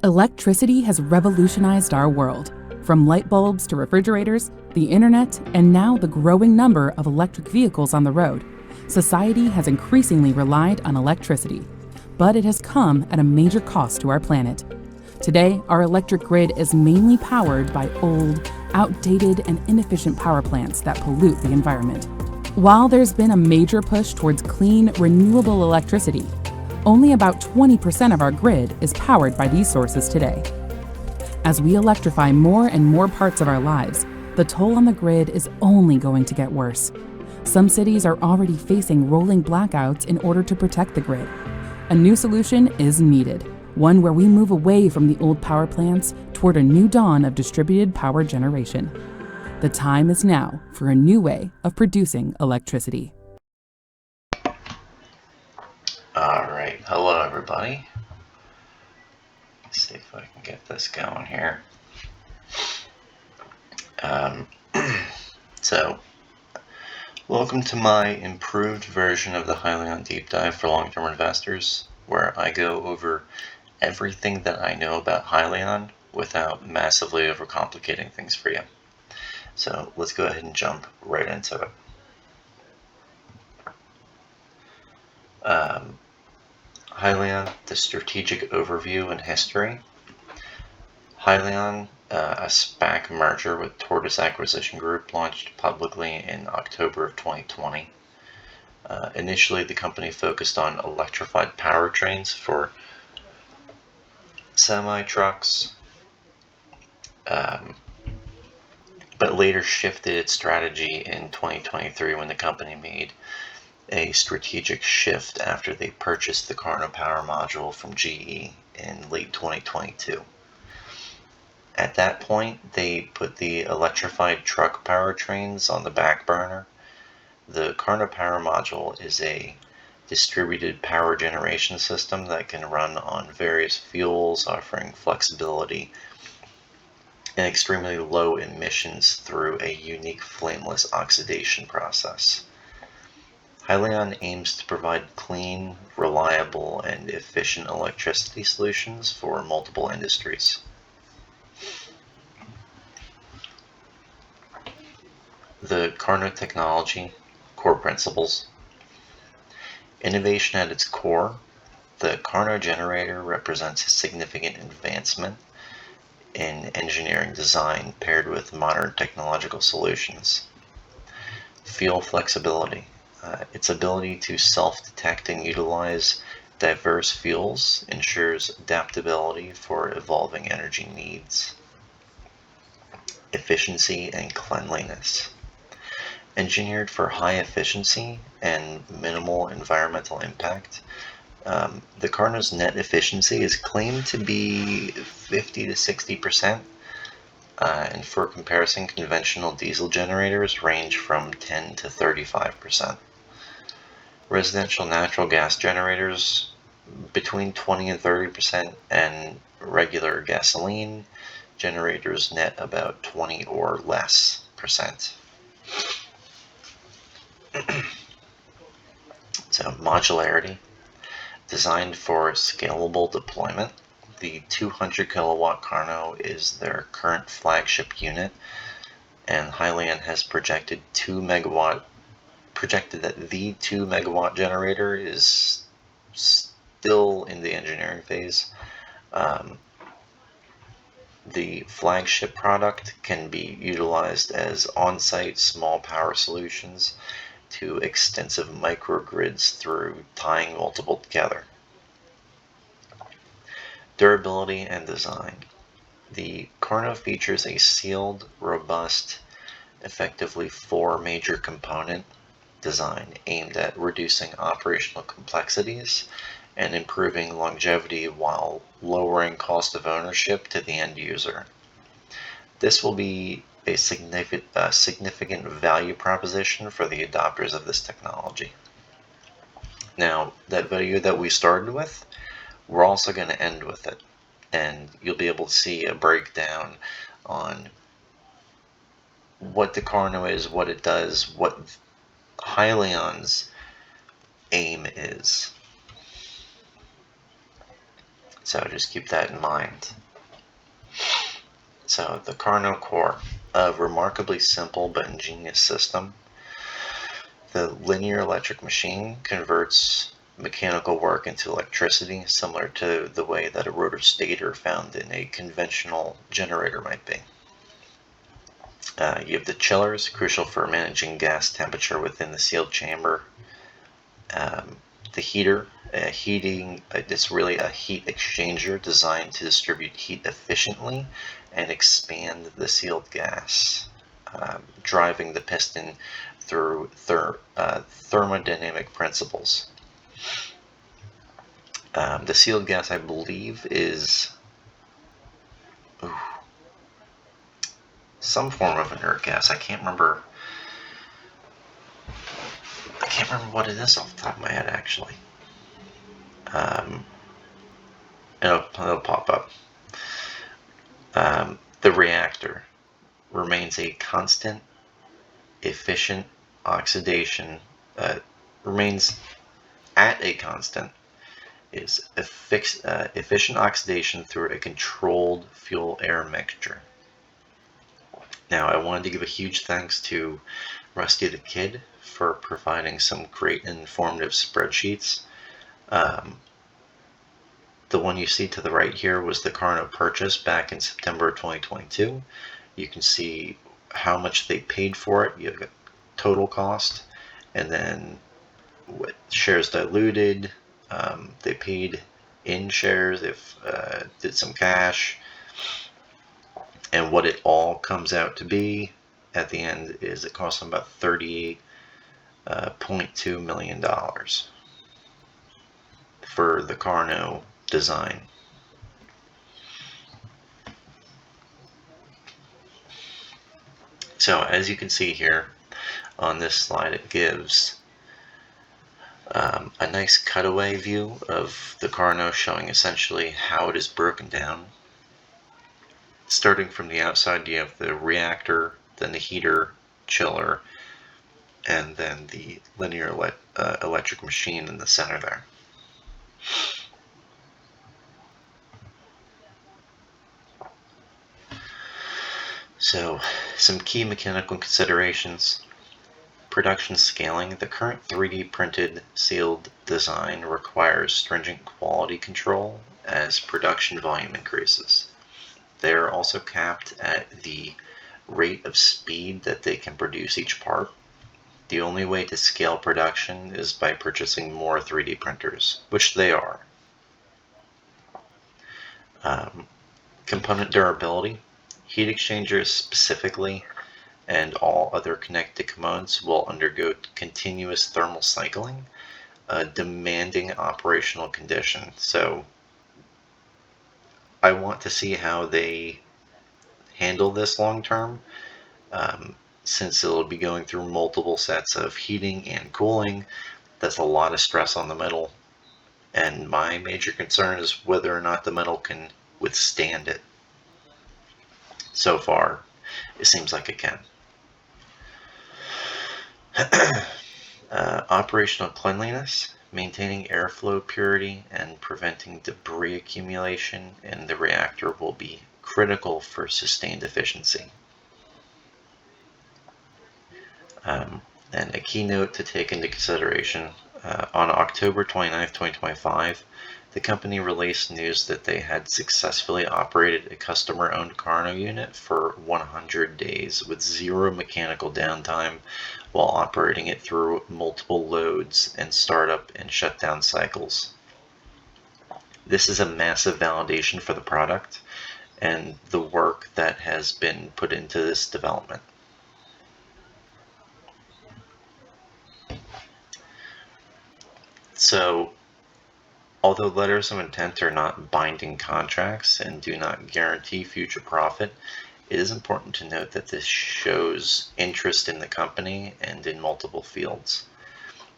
Electricity has revolutionized our world. From light bulbs to refrigerators, the internet, and now the growing number of electric vehicles on the road, society has increasingly relied on electricity. But it has come at a major cost to our planet. Today, our electric grid is mainly powered by old, outdated, and inefficient power plants that pollute the environment. While there's been a major push towards clean, renewable electricity, only about 20% of our grid is powered by these sources today. As we electrify more and more parts of our lives, the toll on the grid is only going to get worse. Some cities are already facing rolling blackouts in order to protect the grid. A new solution is needed, one where we move away from the old power plants toward a new dawn of distributed power generation. The time is now for a new way of producing electricity. Alright, hello everybody. Let's see if I can get this going here. So, welcome to my improved version of the Hyliion Deep Dive for long-term investors, where I go over everything that I know about Hyliion without massively overcomplicating things for you. So, let's go ahead and jump right into it. Hyliion, the strategic overview and history. Hyliion, a SPAC merger with Tortoise Acquisition Group, launched publicly in October of 2020. Initially, the company focused on electrified powertrains for semi-trucks, but later shifted its strategy in 2023 when the company made a strategic shift after they purchased the Carno power module from GE in late 2022. At that point, they put the electrified truck powertrains on the back burner. The Carno power module is a distributed power generation system that can run on various fuels, offering flexibility and extremely low emissions through a unique flameless oxidation process. Hyliion aims to provide clean, reliable, and efficient electricity solutions for multiple industries. The Carno technology, core principles. Innovation at its core, the Carno generator represents a significant advancement in engineering design paired with modern technological solutions. Fuel flexibility. Its ability to self-detect and utilize diverse fuels ensures adaptability for evolving energy needs. Efficiency and cleanliness. Engineered for high efficiency and minimal environmental impact, the Carno's net efficiency is claimed to be 50 to 60%. And for comparison, conventional diesel generators range from 10 to 35%. Residential natural gas generators between 20 and 30%, and regular gasoline generators net about 20 or less percent. So, modularity. Designed for scalable deployment, the 200 kilowatt Carno is their current flagship unit, and Hyliion has projected that the 2 megawatt generator is still in the engineering phase. The flagship product can be utilized as on-site small power solutions to extensive microgrids through tying multiple together. Durability and design. The Carno features a sealed, robust, effectively 4 major component design aimed at reducing operational complexities and improving longevity while lowering cost of ownership to the end user. This will be a significant value proposition for the adopters of this technology. Now, that video that we started with, we're also going to end with it, and you'll be able to see a breakdown on what the Carno is, what it does, what Hyliion's aim is. So just keep that in mind. So the Carnot core, a remarkably simple but ingenious system. The linear electric machine converts mechanical work into electricity, similar to the way that a rotor stator found in a conventional generator might be. You have the chillers, crucial for managing gas temperature within the sealed chamber. The heater, it's really a heat exchanger designed to distribute heat efficiently and expand the sealed gas, driving the piston through thermodynamic principles. The sealed gas, I believe, is some form of inert gas. I can't remember what it is off the top of my head, actually. It'll pop up. The reactor remains a constant, efficient oxidation, remains at a constant, is efficient oxidation through a controlled fuel-air mixture. Now, I wanted to give a huge thanks to Rusty the Kid for providing some great informative spreadsheets. The one you see to the right here was the Carnot purchase back in September 2022. You can see how much they paid for it. You have a total cost, and then what shares diluted. They paid in shares. They've did some cash, and what it all comes out to be at the end is it cost them about $38.2 million for the Carnot design. So as you can see here on this slide, it gives a nice cutaway view of the Carnot, showing essentially how it is broken down. Starting from the outside, you have the reactor, then the heater, chiller, and then the linear electric machine in the center there. So, some key mechanical considerations. Production scaling. The current 3D printed sealed design requires stringent quality control as production volume increases. They are also capped at the rate of speed that they can produce each part. The only way to scale production is by purchasing more 3D printers, which they are. Component durability. Heat exchangers specifically and all other connected components will undergo continuous thermal cycling, a demanding operational condition. So I want to see how they handle this long term, since it'll be going through multiple sets of heating and cooling. That's a lot of stress on the metal, and my major concern is whether or not the metal can withstand it. So far, it seems like it can. Operational cleanliness. Maintaining airflow purity and preventing debris accumulation in the reactor will be critical for sustained efficiency. And a key note to take into consideration, on October 29, 2025, the company released news that they had successfully operated a customer-owned Carnot unit for 100 days with zero mechanical downtime while operating it through multiple loads and startup and shutdown cycles. This is a massive validation for the product and the work that has been put into this development. So, although letters of intent are not binding contracts and do not guarantee future profit, it is important to note that this shows interest in the company and in multiple fields.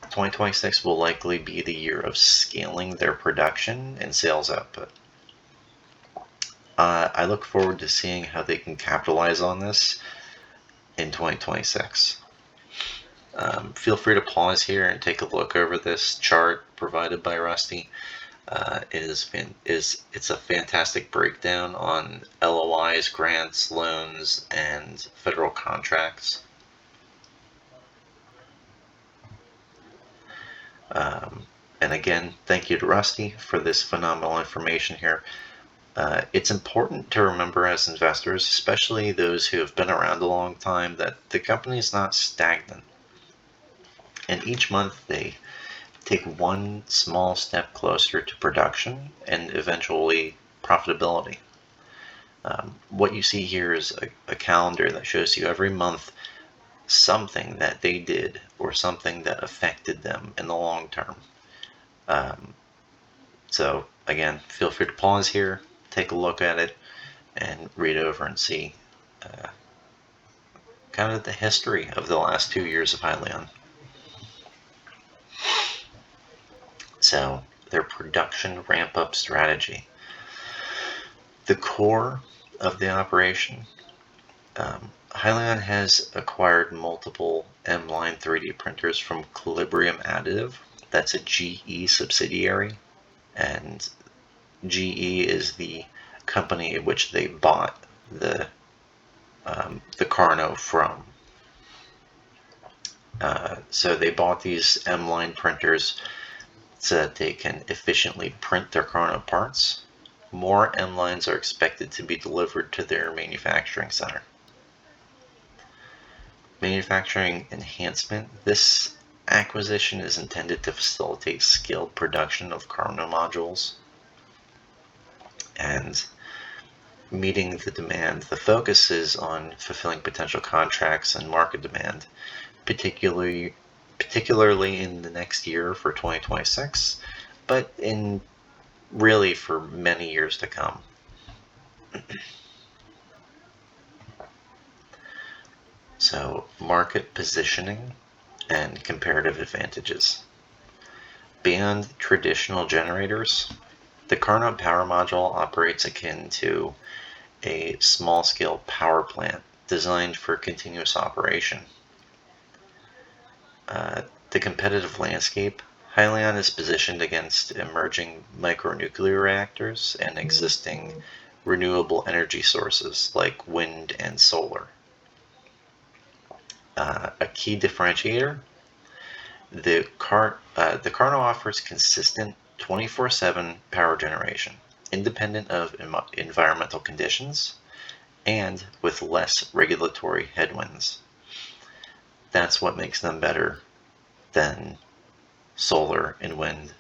2026 will likely be the year of scaling their production and sales output. I look forward to seeing how they can capitalize on this in 2026. Feel free to pause here and take a look over this chart provided by Rusty. It's a fantastic breakdown on LOIs, grants, loans, and federal contracts. And again, thank you to Rusty for this phenomenal information here. It's important to remember as investors, especially those who have been around a long time, that the company is not stagnant. And each month they take one small step closer to production and eventually profitability. What you see here is a calendar that shows you every month something that they did or something that affected them in the long term. So again, feel free to pause here, take a look at it, and read over and see kind of the history of the last 2 years of Hyliion. So their production ramp-up strategy. The core of the operation, Hyliion has acquired multiple M-Line 3D printers from Calibrium Additive. That's a GE subsidiary, and GE is the company in which they bought the Carno from. So they bought these M-Line printers so that they can efficiently print their Carno parts. More M-Lines are expected to be delivered to their manufacturing center. Manufacturing enhancement. This acquisition is intended to facilitate scaled production of Carno modules and meeting the demand. The focus is on fulfilling potential contracts and market demand, particularly in the next year for 2026, but in really for many years to come. So, market positioning and comparative advantages. Beyond traditional generators, the Carno power module operates akin to a small-scale power plant designed for continuous operation. The competitive landscape. Hyliion is positioned against emerging micronuclear reactors and existing renewable energy sources like wind and solar. A key differentiator, the Carno offers consistent 24/7 power generation, independent of environmental conditions, and with less regulatory headwinds. That's what makes them better than solar and wind.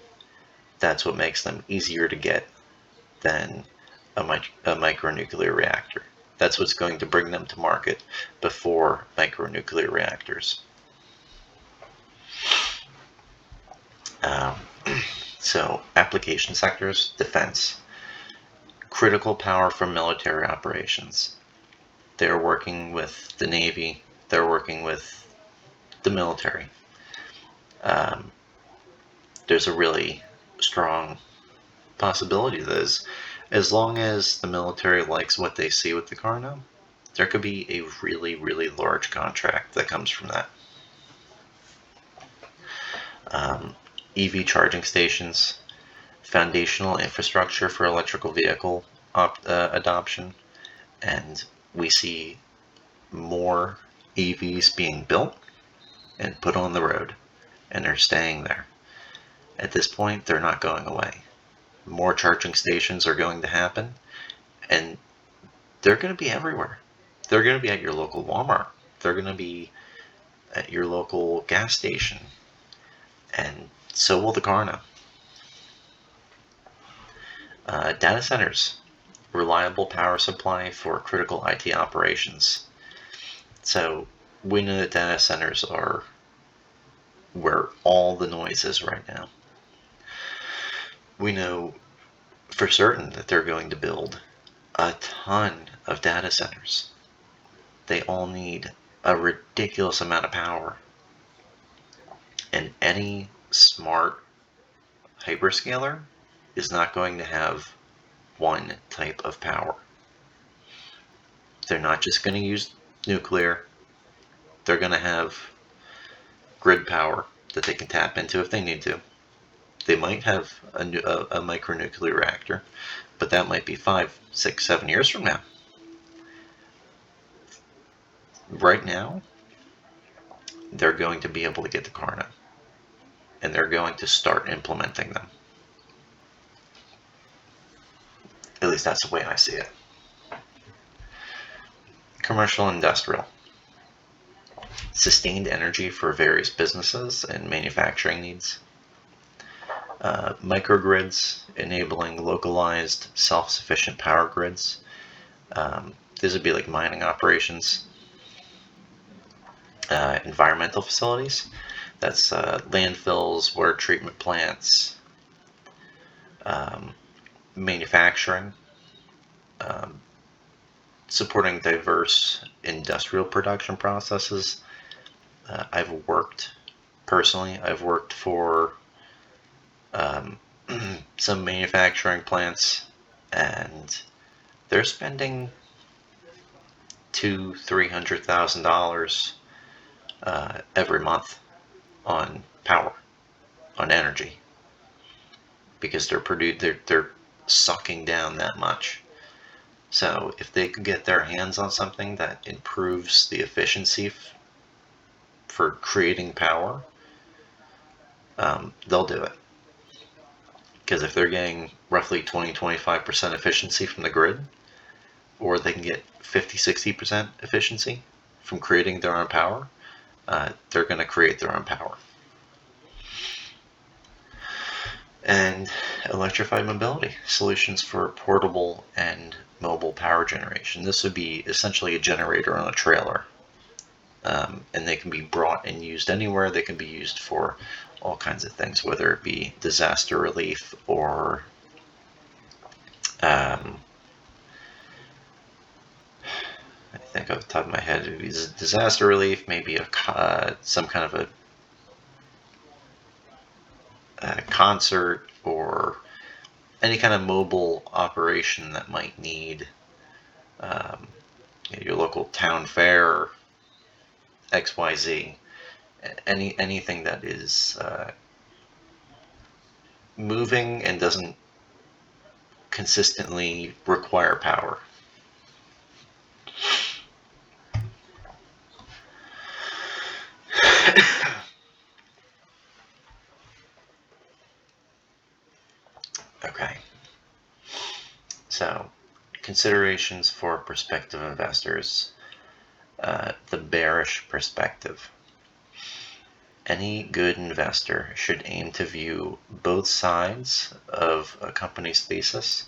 That's what makes them easier to get than a micronuclear reactor. That's what's going to bring them to market before micronuclear reactors. So, application sectors, defense, critical power for military operations. They're working with the Navy, they're working with the military. There's a really strong possibility that as long as the military likes what they see with the Carno, there could be a really, really large contract that comes from that. EV charging stations, foundational infrastructure for electrical vehicle adoption, and we see more EVs being built and put on the road, and they're staying there. At this point, they're not going away. More charging stations are going to happen, and they're going to be everywhere. They're going to be at your local Walmart. They're going to be at your local gas station, and so will the Carno. Data centers, reliable power supply for critical IT operations. So we know that data centers are where all the noise is right now. We know for certain that they're going to build a ton of data centers. They all need a ridiculous amount of power. And any smart hyperscaler is not going to have one type of power. They're not just going to use nuclear. They're going to have grid power that they can tap into if they need to. They might have a micronuclear reactor, but that might be 5, 6, 7 years from now. Right now, they're going to be able to get the Carno, and they're going to start implementing them. At least that's the way I see it. Commercial and industrial. Sustained energy for various businesses and manufacturing needs. Microgrids, enabling localized, self-sufficient power grids. These would be like mining operations. Environmental facilities. That's landfills, water treatment plants, manufacturing, supporting diverse industrial production processes. I've worked for some manufacturing plants, and they're spending $200,000-$300,000 every month on power, on energy, because they're sucking down that much. So if they could get their hands on something that improves the efficiency for creating power, they'll do it. Because if they're getting roughly 20-25% efficiency from the grid, or they can get 50-60% efficiency from creating their own power, they're going to create their own power. And electrified mobility, solutions for portable and mobile power generation. This would be essentially a generator on a trailer. And they can be brought and used anywhere. They can be used for all kinds of things, whether it be disaster relief or I think off the top of my head, it would be disaster relief, maybe some kind of a concert, or any kind of mobile operation that might need your local town fair, XYZ, anything that is moving and doesn't consistently require power. Okay. So, considerations for prospective investors. The bearish perspective. Any good investor should aim to view both sides of a company's thesis.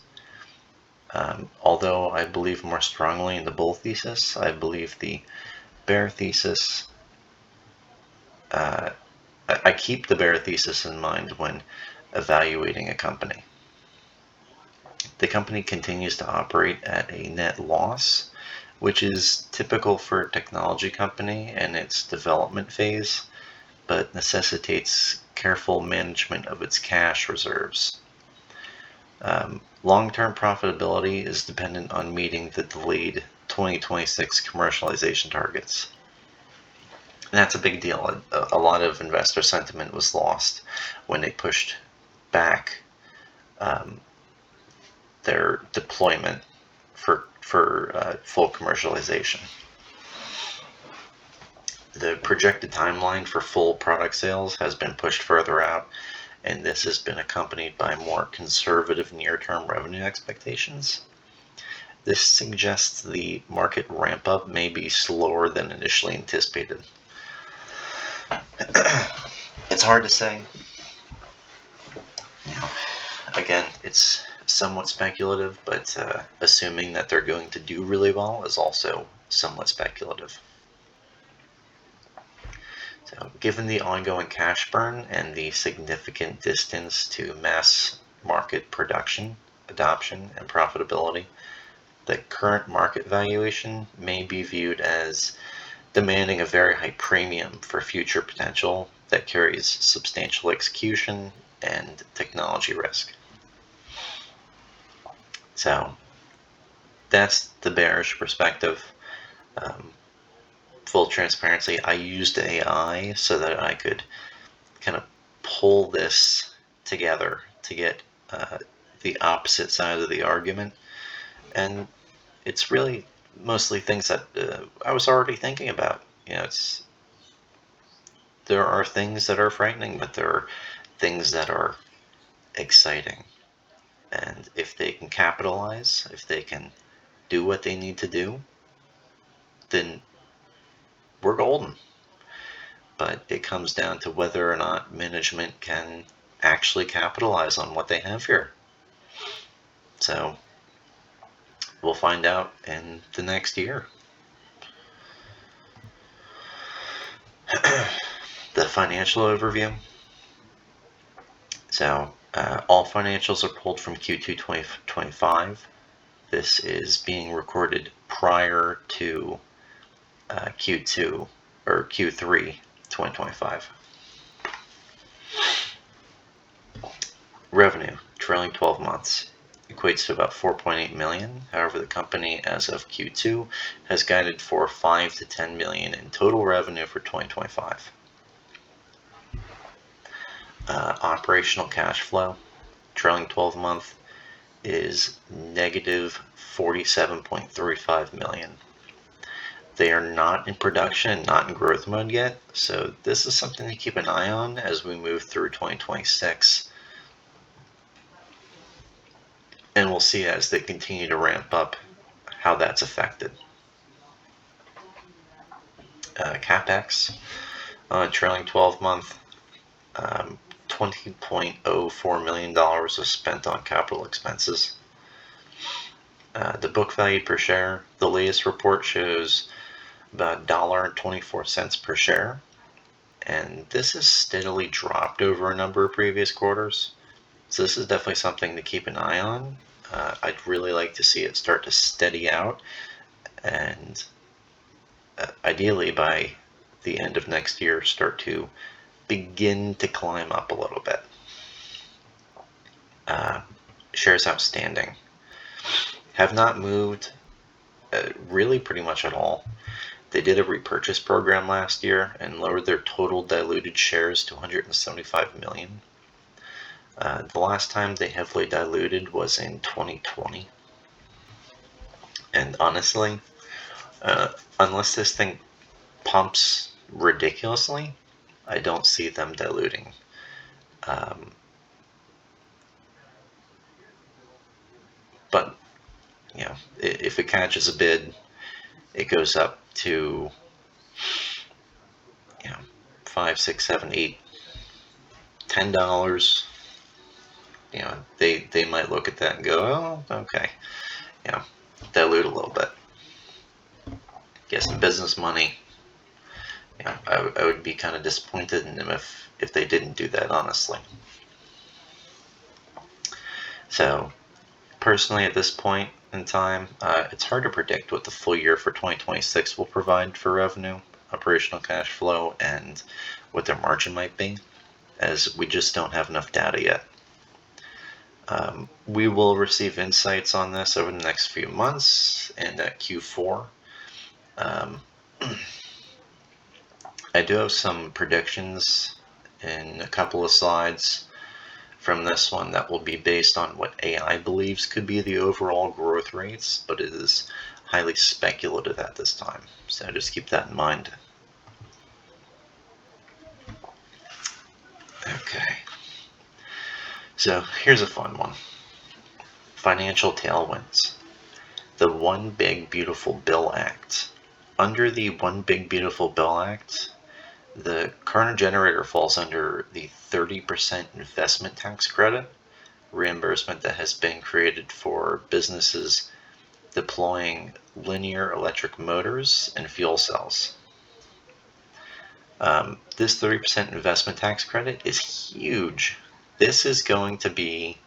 Although I believe more strongly in the bull thesis, I believe the bear thesis, I keep the bear thesis in mind when evaluating a company. The company continues to operate at a net loss, which is typical for a technology company in its development phase, but necessitates careful management of its cash reserves. Long-term profitability is dependent on meeting the delayed 2026 commercialization targets. And that's a big deal. A lot of investor sentiment was lost when they pushed back their deployment for full commercialization. The projected timeline for full product sales has been pushed further out, and this has been accompanied by more conservative near-term revenue expectations. This suggests the market ramp-up may be slower than initially anticipated. It's hard to say. Now, again, it's somewhat speculative, but assuming that they're going to do really well is also somewhat speculative. So, given the ongoing cash burn and the significant distance to mass market production, adoption, and profitability, the current market valuation may be viewed as demanding a very high premium for future potential that carries substantial execution and technology risk. So that's the bearish perspective. Full transparency, I used AI so that I could kind of pull this together to get the opposite side of the argument. And it's really mostly things that I was already thinking about. There are things that are frightening, but there are things that are exciting. And if they can capitalize, if they can do what they need to do, then we're golden. But it comes down to whether or not management can actually capitalize on what they have here. So we'll find out in the next year. The financial overview. So all financials are pulled from Q2 2025. This is being recorded prior to Q2 or Q3 2025. Revenue, trailing 12 months, equates to about 4.8 million. However, the company as of Q2 has guided for 5 to 10 million in total revenue for 2025. Operational cash flow, trailing 12 month, is negative 47.35 million. They are not in production, not in growth mode yet, so this is something to keep an eye on as we move through 2026. And we'll see as they continue to ramp up how that's affected. CapEx on a trailing 12 month, $20.04 million was spent on capital expenses. The book value per share, the latest report shows about $1.24 per share, and this has steadily dropped over a number of previous quarters. So this is definitely something to keep an eye on. I'd really like to see it start to steady out, and ideally by the end of next year start to begin to climb up a little bit. Shares outstanding have not moved really pretty much at all. They did a repurchase program last year and lowered their total diluted shares to 175 million. The last time they heavily diluted was in 2020. And honestly, unless this thing pumps ridiculously, I don't see them diluting. But, if it catches a bid, it goes up to, 5, 6, 7, 8, $10. They might look at that and go, oh, okay, dilute a little bit, get some business money. I would be kind of disappointed in them if they didn't do that, honestly. So personally, at this point in time, it's hard to predict what the full year for 2026 will provide for revenue, operational cash flow, and what their margin might be, as we just don't have enough data yet. We will receive insights on this over the next few months and at Q4. I do have some predictions in a couple of slides from this one that will be based on what AI believes could be the overall growth rates, but it is highly speculative at this time. So just keep that in mind. Okay. So here's a fun one. Financial tailwinds. The One Big Beautiful Bill Act. Under the One Big Beautiful Bill Act, the current generator falls under the 30% investment tax credit reimbursement that has been created for businesses deploying linear electric motors and fuel cells. This 30% investment tax credit is huge. This is going to be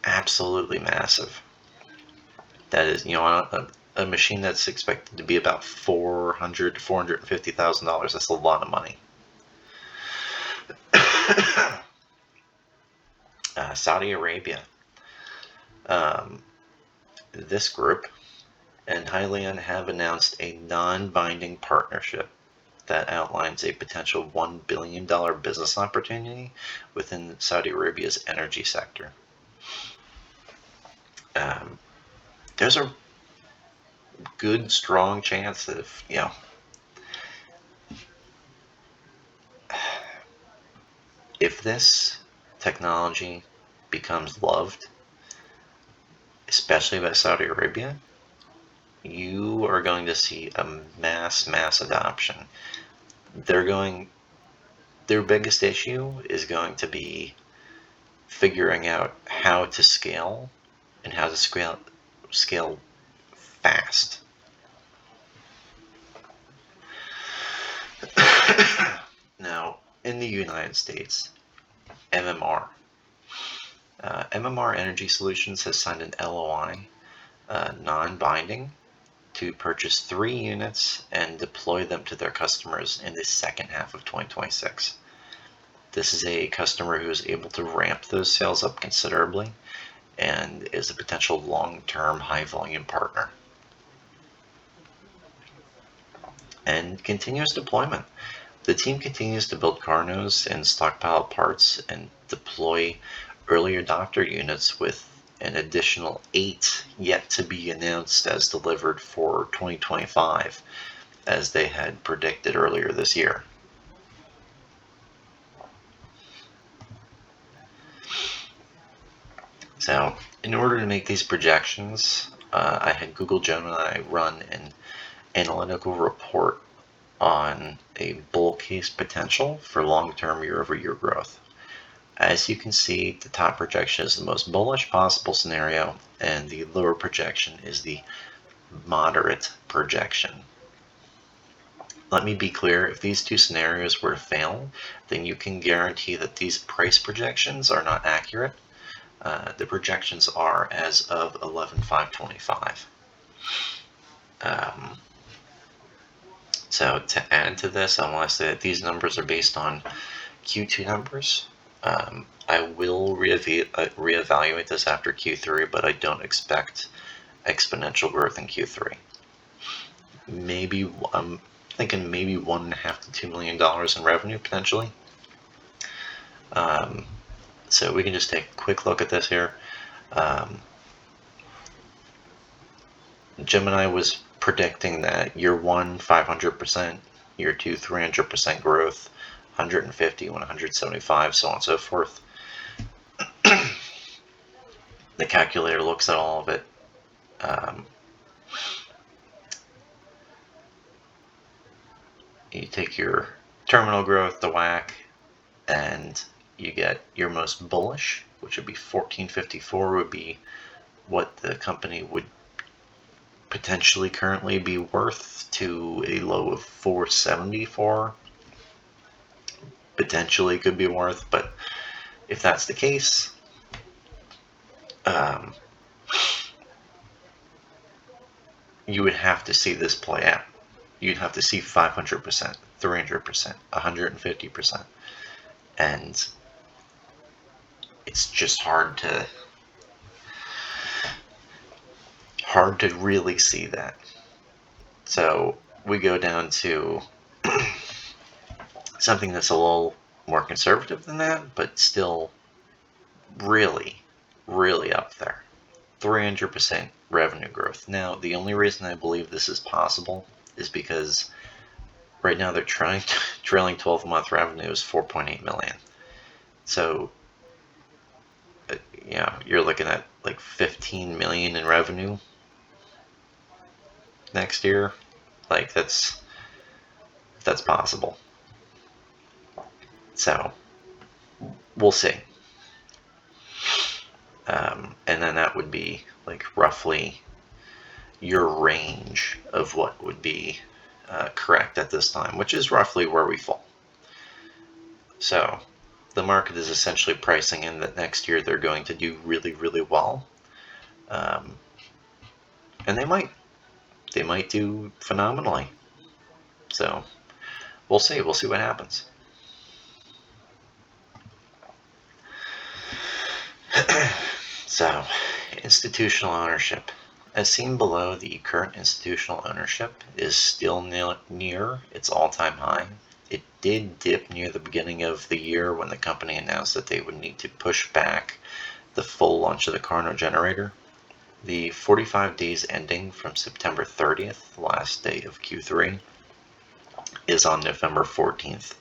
absolutely massive. That is, a machine that's expected to be about $400,000 to $450,000. That's a lot of money. Saudi Arabia. This group and Hyliion have announced a non-binding partnership that outlines a potential $1 billion business opportunity within Saudi Arabia's energy sector. There's a good, strong chance that if this technology becomes loved, especially by Saudi Arabia, you are going to see a mass adoption. Their biggest issue is going to be figuring out how to scale and how to scale fast. Now, in the United States, MMR Energy Solutions has signed an LOI, non-binding, to purchase 3 units and deploy them to their customers in the second half of 2026. This is a customer who is able to ramp those sales up considerably and is a potential long-term high-volume partner. And continuous deployment. The team continues to build Carnos and stockpile parts and deploy early adopter units with an additional 8 yet to be announced as delivered for 2025, as they had predicted earlier this year. So, in order to make these projections, I had Google Gemini run an analytical report on a bull case potential for long-term year-over-year growth. As you can see, the top projection is the most bullish possible scenario, and the lower projection is the moderate projection. Let me be clear, if these two scenarios were to fail, then you can guarantee that these price projections are not accurate. The projections are as of 11/5/25. So to add to this, I want to say that these numbers are based on Q2 numbers. I will reevaluate this after Q3, but I don't expect exponential growth in Q3. Maybe I'm thinking maybe $1.5 to $2 million in revenue potentially. So we can just take a quick look at this here. Gemini was predicting that year 1, 500%, year 2, 300% growth, 150, 175, so on and so forth. The calculator looks at all of it. You take your terminal growth, the WACC, and you get your most bullish, which would be 1454, would be what the company would potentially currently be worth, to a low of 474 potentially could be worth. But if that's the case, you would have to see this play out. You'd have to see 500%, 300%, 150%, and it's just hard to really see that. So we go down to something that's a little more conservative than that, but still really up there. 300% revenue growth. Now, the only reason I believe this is possible is because right now they're trailing 12-month revenue is 4.8 million. So, you're looking at like 15 million in revenue next year. Like, that's possible. So we'll see. And then that would be like roughly your range of what would be correct at this time, which is roughly where we fall. So the market is essentially pricing in that next year they're going to do really well, and they might do phenomenally. So we'll see what happens. So, institutional ownership. As seen below, the current institutional ownership is still near its all-time high. It did dip near the beginning of the year when the company announced that they would need to push back the full launch of the Carno generator. The 45 days ending from September 30th, last day of Q3, is on November 14th.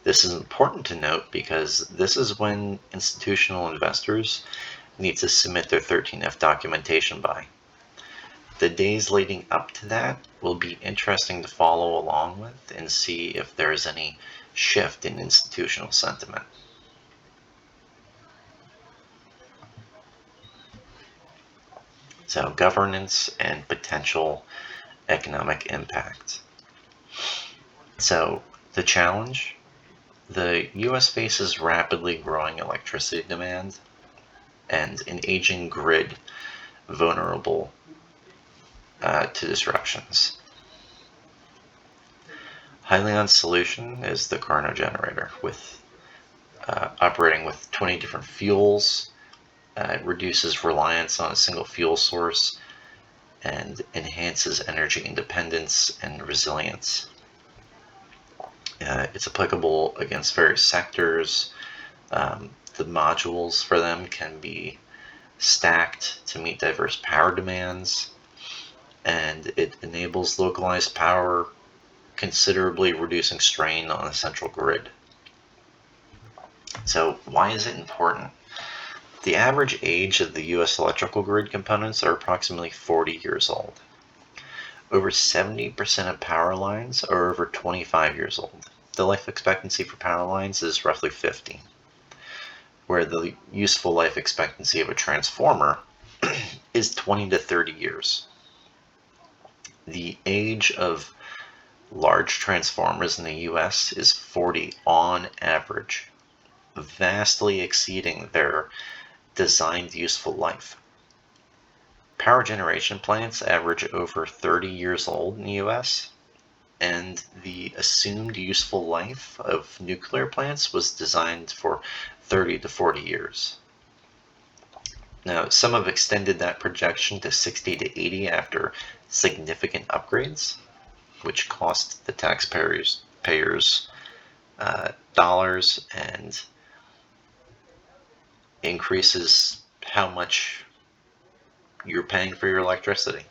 This is important to note because this is when institutional investors need to submit their 13F documentation by. The days leading up to that will be interesting to follow along with and see if there is any shift in institutional sentiment. So, governance and potential economic impact. So, the challenge: the US faces rapidly growing electricity demand and an aging grid vulnerable to disruptions. Hyliion's solution is the Carno generator, with operating with 20 different fuels. It reduces reliance on a single fuel source and enhances energy independence and resilience. It's applicable against various sectors. The modules for them can be stacked to meet diverse power demands, and it enables localized power, considerably reducing strain on the central grid. So why is it important? The average age of the US electrical grid components are approximately 40 years old. Over 70% of power lines are over 25 years old. The life expectancy for power lines is roughly 50, where the useful life expectancy of a transformer is 20 to 30 years. The age of large transformers in the US is 40 on average, vastly exceeding their designed useful life. Power generation plants average over 30 years old in the US, and the assumed useful life of nuclear plants was designed for 30 to 40 years. Now, some have extended that projection to 60 to 80 after significant upgrades, which cost the taxpayers dollars and increases how much you're paying for your electricity.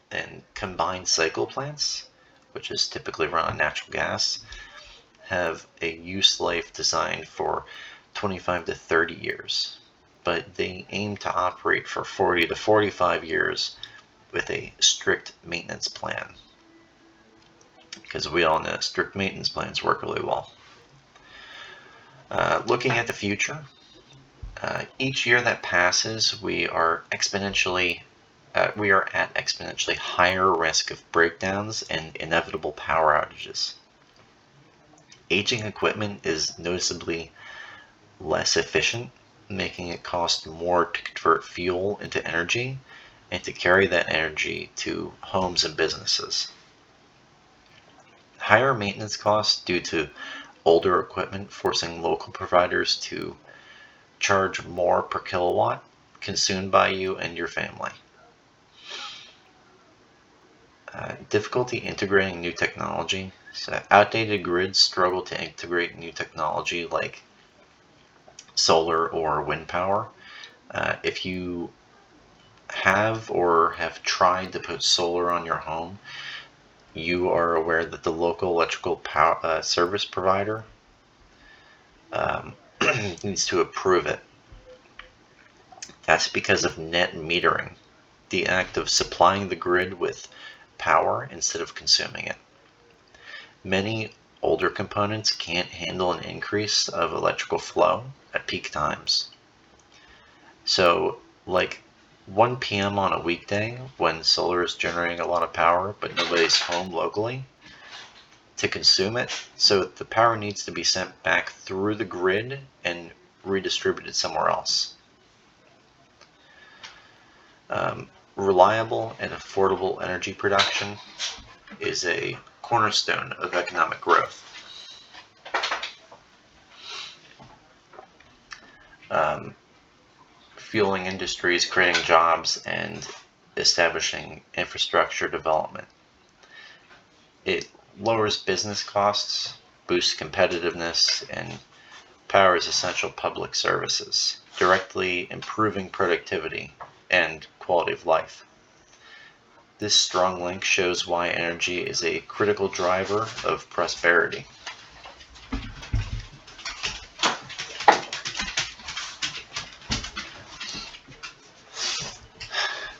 And combined cycle plants, which is typically run on natural gas, have a use life designed for 25 to 30 years, but they aim to operate for 40 to 45 years with a strict maintenance plan, because we all know strict maintenance plans work really well. Looking at the future, each year that passes, we are at exponentially higher risk of breakdowns and inevitable power outages. Aging equipment is noticeably less efficient, making it cost more to convert fuel into energy and to carry that energy to homes and businesses. Higher maintenance costs due to older equipment forcing local providers to charge more per kilowatt consumed by you and your family. Difficulty integrating new technology. So outdated grids struggle to integrate new technology like solar or wind power. If you have or have tried to put solar on your home, you are aware that the local electrical power service provider needs to approve it. That's because of net metering, the act of supplying the grid with power instead of consuming it. Many older components can't handle an increase of electrical flow at peak times. So, like 1 p.m. on a weekday when solar is generating a lot of power but nobody's home locally to consume it, so the power needs to be sent back through the grid and redistributed somewhere else. Reliable and affordable energy production is a cornerstone of economic growth. fueling industries, creating jobs, and establishing infrastructure development. It lowers business costs, boosts competitiveness, and powers essential public services, directly improving productivity and quality of life. This strong link shows why energy is a critical driver of prosperity.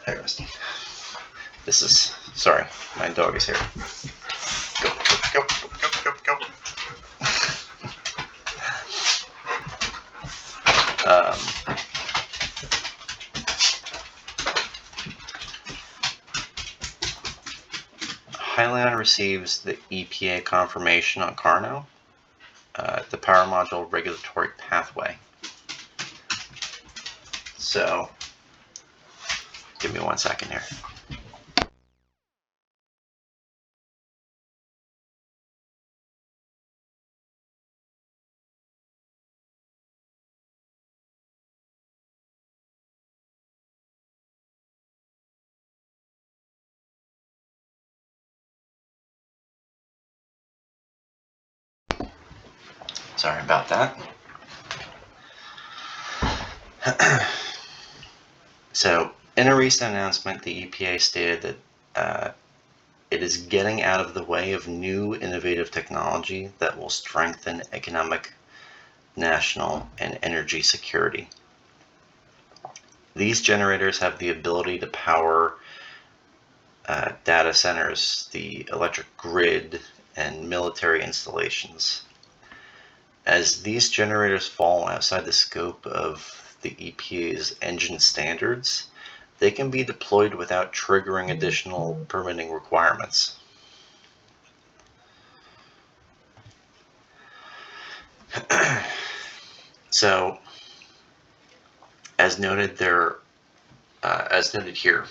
Hey, Rusty. This is, sorry, my dog is here. Go, go, go, go, go, go. Hyliion receives the EPA confirmation on KARNO, the power module regulatory pathway. So, give me 1 second here. Sorry about that. So, in a recent announcement, the EPA stated that it is getting out of the way of new innovative technology that will strengthen economic, national, and energy security. These generators have the ability to power data centers, the electric grid, and military installations. As these generators fall outside the scope of the EPA's engine standards, they can be deployed without triggering additional permitting requirements. So, as noted here,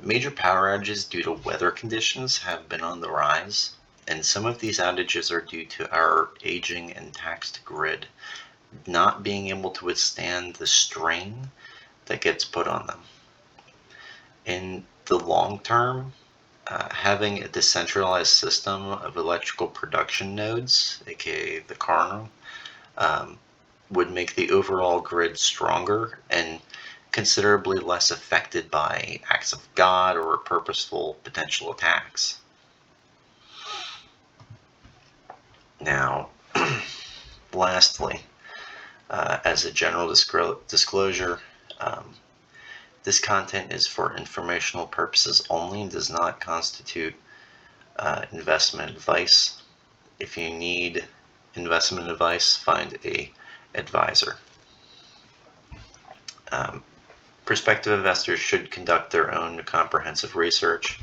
major power outages due to weather conditions have been on the rise, and some of these outages are due to our aging and taxed grid not being able to withstand the strain that gets put on them. In the long term, having a decentralized system of electrical production nodes, aka the KARNO, would make the overall grid stronger and considerably less affected by acts of God or purposeful potential attacks. Now, lastly, as a general disclosure, this content is for informational purposes only and does not constitute investment advice. If you need investment advice, find an advisor. Prospective investors should conduct their own comprehensive research.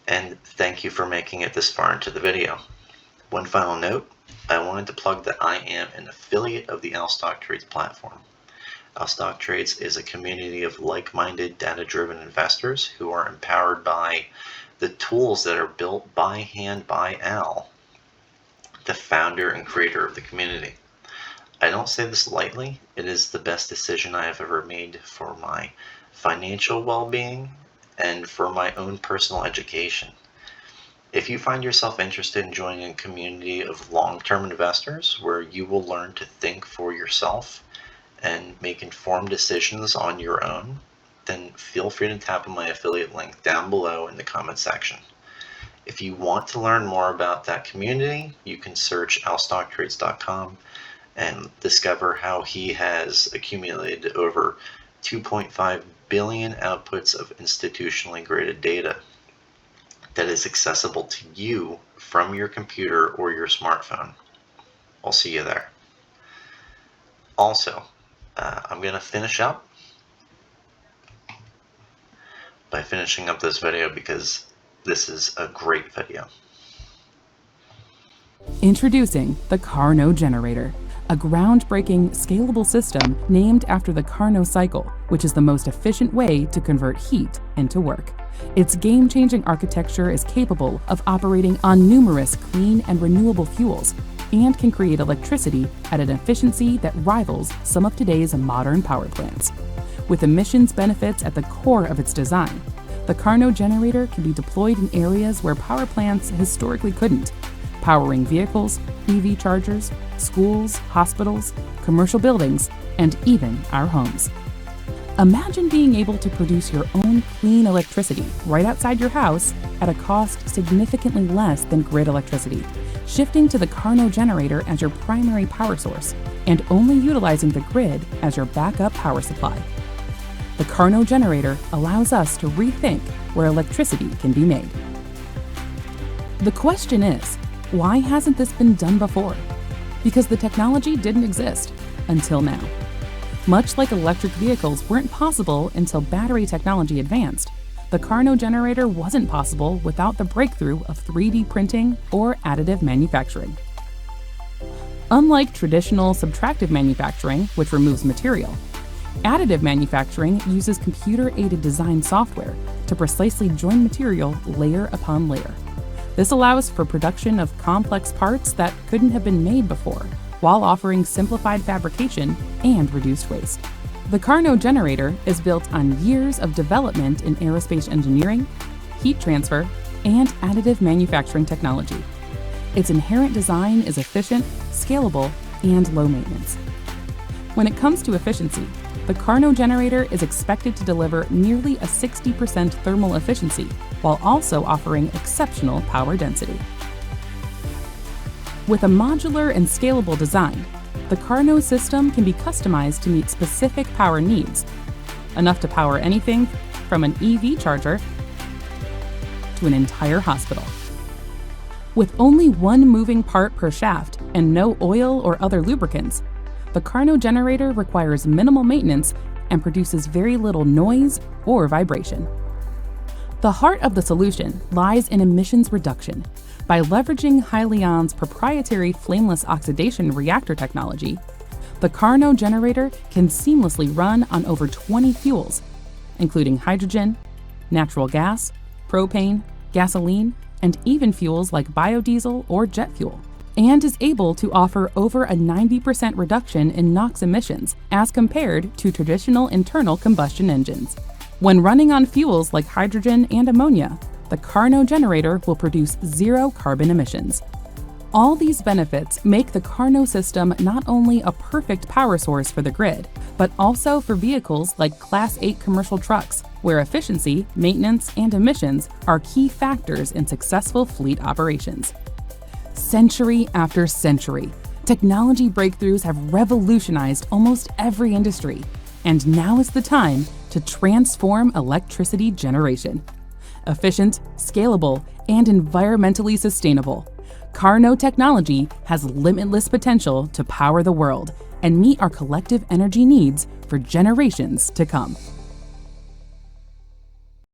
And thank you for making it this far into the video. One final note, I wanted to plug that I am an affiliate of the Stock Trades platform. Stock Trades is a community of like-minded, data-driven investors who are empowered by the tools that are built by hand by Al, the founder and creator of the community. I don't say this lightly. It is the best decision I have ever made for my financial well-being and for my own personal education. If you find yourself interested in joining a community of long-term investors where you will learn to think for yourself and make informed decisions on your own, then feel free to tap on my affiliate link down below in the comment section. If you want to learn more about that community, you can search alstocktrades.com and discover how he has accumulated over 2.5 billion outputs of institutionally graded data that is accessible to you from your computer or your smartphone. I'll see you there. Also, I'm going to finish up by finishing up this video because this is a great video. Introducing the KARNO generator, a groundbreaking, scalable system named after the KARNO cycle, which is the most efficient way to convert heat into work. Its game-changing architecture is capable of operating on numerous clean and renewable fuels, and can create electricity at an efficiency that rivals some of today's modern power plants. With emissions benefits at the core of its design, the Carnot generator can be deployed in areas where power plants historically couldn't, powering vehicles, EV chargers, schools, hospitals, commercial buildings, and even our homes. Imagine being able to produce your own clean electricity right outside your house at a cost significantly less than grid electricity, shifting to the Carnot generator as your primary power source and only utilizing the grid as your backup power supply. The Carnot generator allows us to rethink where electricity can be made. The question is, why hasn't this been done before? Because the technology didn't exist until now. Much like electric vehicles weren't possible until battery technology advanced, the Carnot generator wasn't possible without the breakthrough of 3D printing or additive manufacturing. Unlike traditional subtractive manufacturing, which removes material, additive manufacturing uses computer-aided design software to precisely join material layer upon layer. This allows for production of complex parts that couldn't have been made before, while offering simplified fabrication and reduced waste. The Carnot generator is built on years of development in aerospace engineering, heat transfer, and additive manufacturing technology. Its inherent design is efficient, scalable, and low maintenance. When it comes to efficiency, the Carnot generator is expected to deliver nearly a 60% thermal efficiency, while also offering exceptional power density. With a modular and scalable design, the Carnot system can be customized to meet specific power needs, enough to power anything from an EV charger to an entire hospital. With only one moving part per shaft and no oil or other lubricants, the Carnot generator requires minimal maintenance and produces very little noise or vibration. The heart of the solution lies in emissions reduction. By leveraging Hyliion's proprietary flameless oxidation reactor technology, the Carnot generator can seamlessly run on over 20 fuels, including hydrogen, natural gas, propane, gasoline, and even fuels like biodiesel or jet fuel, and is able to offer over a 90% reduction in NOx emissions as compared to traditional internal combustion engines. When running on fuels like hydrogen and ammonia, the Carnot generator will produce zero carbon emissions. All these benefits make the Carnot system not only a perfect power source for the grid, but also for vehicles like Class 8 commercial trucks, where efficiency, maintenance, and emissions are key factors in successful fleet operations. Century after century, technology breakthroughs have revolutionized almost every industry, and now is the time to transform electricity generation. Efficient, scalable, and environmentally sustainable, Carnot technology has limitless potential to power the world and meet our collective energy needs for generations to come.